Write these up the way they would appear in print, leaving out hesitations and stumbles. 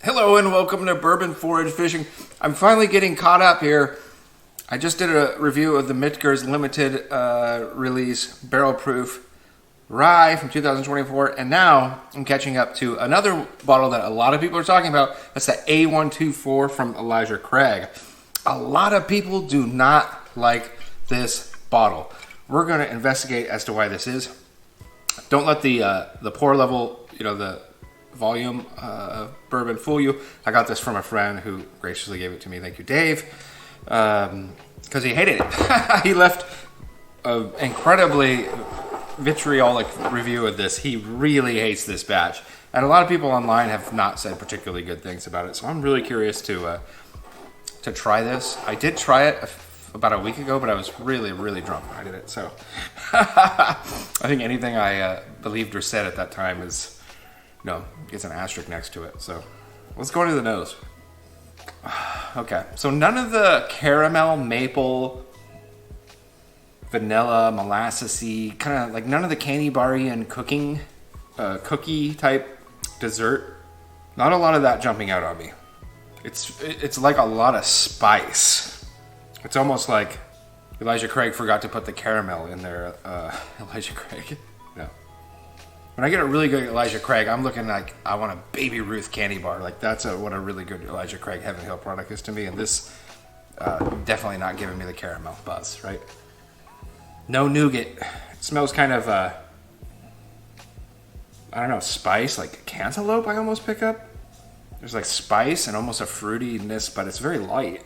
Hello and welcome to Bourbon Forage Fishing. I'm finally getting caught up here. I just did a review of the Mitger's limited release barrel proof rye from 2024, and now I'm catching up to another bottle that a lot of people are talking about. That's the A124 from Elijah Craig. A lot of people do not like this bottle. We're going to investigate as to why this is. Don't let the pour level, the volume of bourbon fool you. I got this from a friend who graciously gave it to me. Thank you, Dave. Because he hated it. He left an incredibly vitriolic review of this. He really hates this batch. And a lot of people online have not said particularly good things about it. So I'm really curious to try this. I did try it about a week ago, but I was really, really drunk when I did it. So I think anything I believed or said at that time is, gets an asterisk next to it. So let's go into the nose. Okay, so none of the caramel, maple, vanilla, molassesy, kind of like none of the candy bar-y and cookie type dessert. Not a lot of that jumping out on me. It's like a lot of spice. It's almost like Elijah Craig forgot to put the caramel in there. Elijah Craig. No. When I get a really good Elijah Craig, I'm looking like I want a Baby Ruth candy bar. Like that's what a really good Elijah Craig Heaven Hill product is to me. And this definitely not giving me the caramel buzz, right? No nougat. It smells kind of, I don't know, spice, like cantaloupe I almost pick up. There's like spice and almost a fruitiness, but it's very light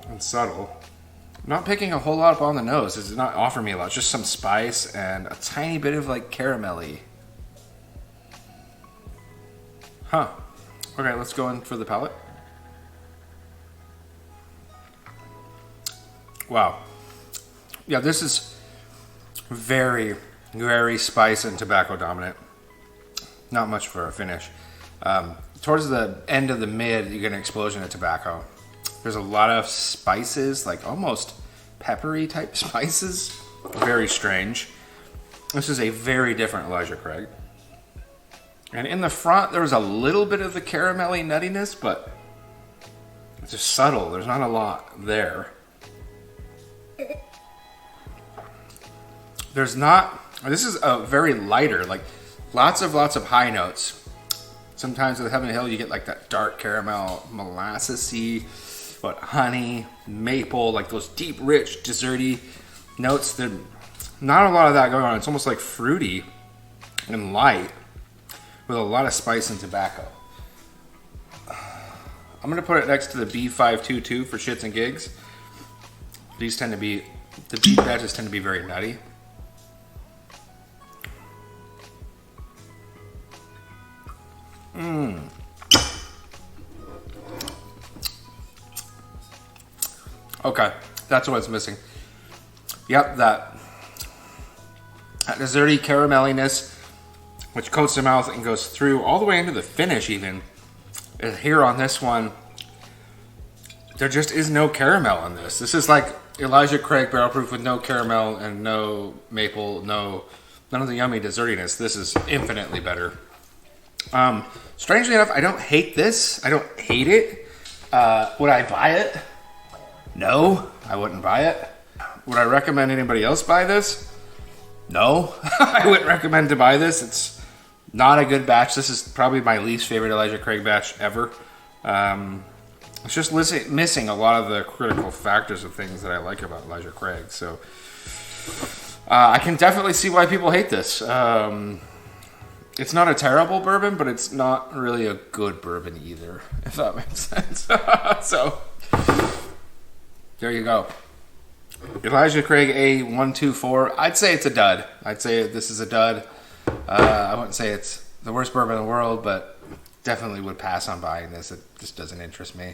and subtle. I'm not picking a whole lot up on the nose. It does not offer me a lot. It's just some spice and a tiny bit of like caramelly. Huh. Okay, let's go in for the palate. Wow. Yeah, this is very, very spice and tobacco dominant. Not much for a finish. Towards the end of the mid, you get an explosion of tobacco. There's a lot of spices, like almost peppery type spices. Very strange. This is a very different Elijah Craig. And in the front, there was a little bit of the caramelly nuttiness, but it's just subtle. There's not a lot there. There's not, this is a very lighter, like lots of high notes. Sometimes with Heaven Hill, you get like that dark caramel, molassesy, honey, maple, like those deep, rich, desserty notes. There's not a lot of that going on. It's almost like fruity and light with a lot of spice and tobacco. I'm gonna put it next to the B522 for shits and gigs. These tend to be, the beef batches tend to be very nutty. Okay, that's what's missing. Yep, that desserty caramelliness, which coats the mouth and goes through all the way into the finish even. Here on this one, there just is no caramel in this. This is like Elijah Craig barrel proof with no caramel and no maple, none of the yummy dessertiness. This is infinitely better. Strangely enough, I don't hate this. I don't hate it. Would I buy it? No, I wouldn't buy it. Would I recommend anybody else buy this? No, I wouldn't recommend to buy this. It's not a good batch. This is probably my least favorite Elijah Craig batch ever. It's just missing a lot of the critical factors of things that I like about Elijah Craig. So I can definitely see why people hate this. It's not a terrible bourbon, but it's not really a good bourbon either, if that makes sense. So there you go. Elijah Craig A124. I'd say it's a dud. I'd say this is a dud. I wouldn't say it's the worst bourbon in the world, but definitely would pass on buying this. It just doesn't interest me.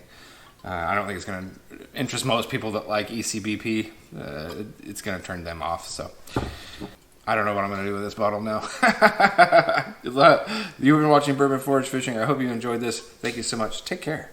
I don't think it's going to interest most people that like ECBP. It's going to turn them off. So I don't know what I'm going to do with this bottle now. You've been watching Bourbon Forage Fishing. I hope you enjoyed this. Thank you so much. Take care.